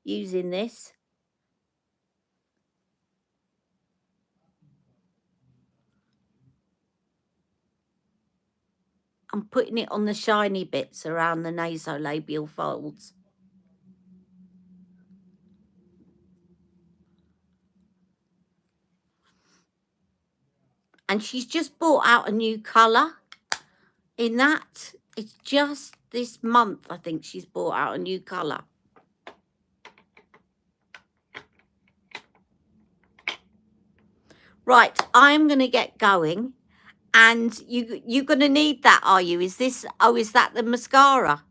using this. I'm putting it on the shiny bits around the nasolabial folds. And she's just brought out a new colour in that. It's just this month, I think she's brought out a new colour. Right, I'm going to get going. And you're going to need that, are you? Is that the mascara?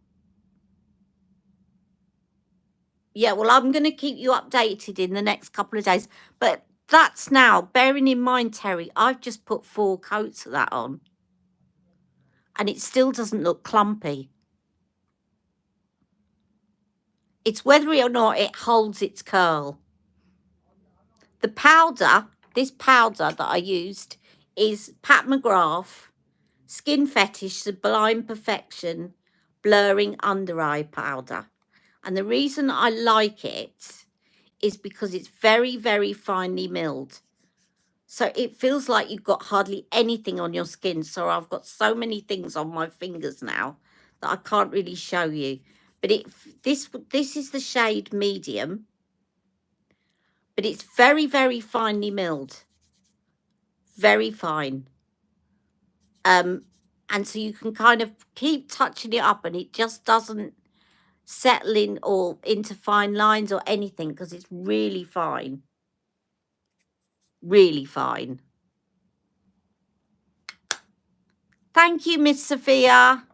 Yeah, well, I'm going to keep you updated in the next couple of days. But that's now, bearing in mind, Terry, I've just put 4 coats of that on. And it still doesn't look clumpy. It's whether or not it holds its curl. The powder, this powder that I used is Pat McGrath Skin Fetish Sublime Perfection Blurring Under Eye Powder. And the reason I like it is because it's very, very finely milled. So it feels like you've got hardly anything on your skin. So I've got so many things on my fingers now that I can't really show you. But this is the shade medium. But it's very, very finely milled. Very fine. And so you can kind of keep touching it up and it just doesn't settle in or into fine lines or anything because it's really fine. Really fine. Thank you, Miss Sophia.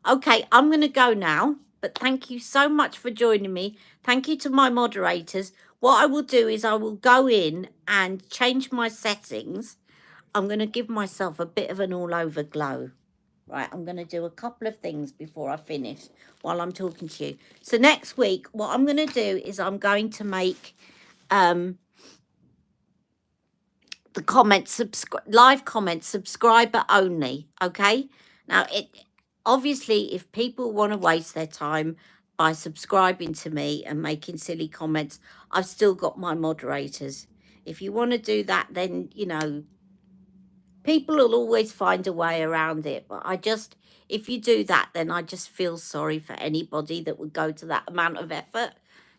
Okay, I'm going to go now, but thank you so much for joining me. Thank you to my moderators. What I will do is I will go in and change my settings. I'm going to give myself a bit of an all-over glow. Right, I'm going to do a couple of things before I finish while I'm talking to you. So next week, what I'm going to do is I'm going to make the comments, live comments, subscriber only, okay? Now, obviously, if people want to waste their time by subscribing to me and making silly comments, I've still got my moderators. If you want to do that, then, you know, people will always find a way around it. But if you do that, then I just feel sorry for anybody that would go to that amount of effort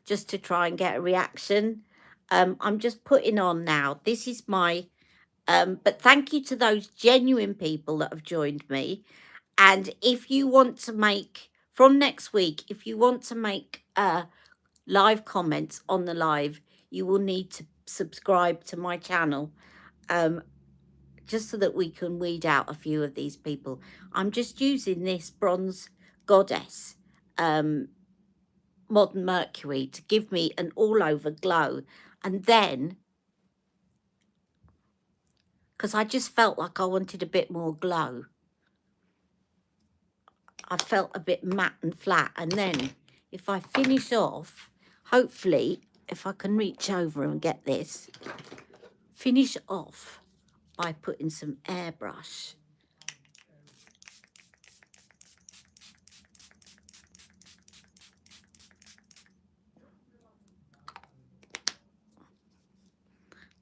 just to try and get a reaction. I'm just putting on now. This is my, but thank you to those genuine people that have joined me. And if you want to make, from next week, if you want to make live comments on the live, you will need to subscribe to my channel. Just so that we can weed out a few of these people. I'm just using this Bronze Goddess Modern Mercury to give me an all-over glow. And then, because I just felt like I wanted a bit more glow, I felt a bit matte and flat. And then if I finish off, hopefully, if I can reach over and get this, finish off by putting some airbrush.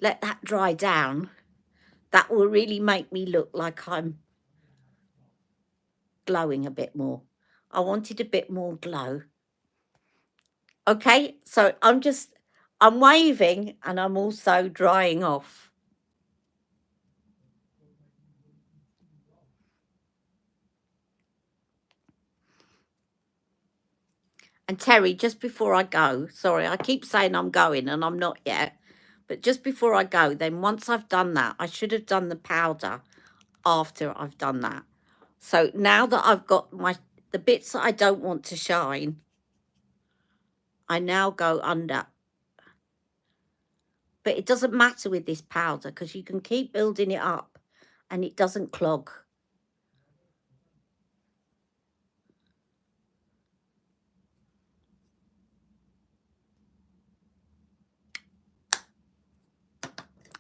Let that dry down. That will really make me look like I'm glowing a bit more. I wanted a bit more glow. Okay, so I'm waving and I'm also drying off. And Terry, just before I go, sorry, I keep saying I'm going and I'm not yet. But just before I go, then once I've done that, I should have done the powder after I've done that. So now that I've got the bits that I don't want to shine, I now go under. But it doesn't matter with this powder because you can keep building it up and it doesn't clog.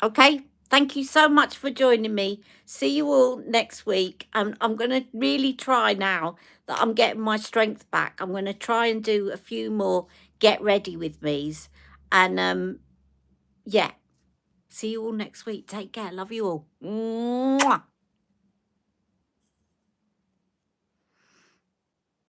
Okay, thank you so much for joining me. See you all next week. I'm going to really try now that I'm getting my strength back. I'm going to try and do a few more get ready with me's. And yeah, see you all next week. Take care. Love you all. Mwah.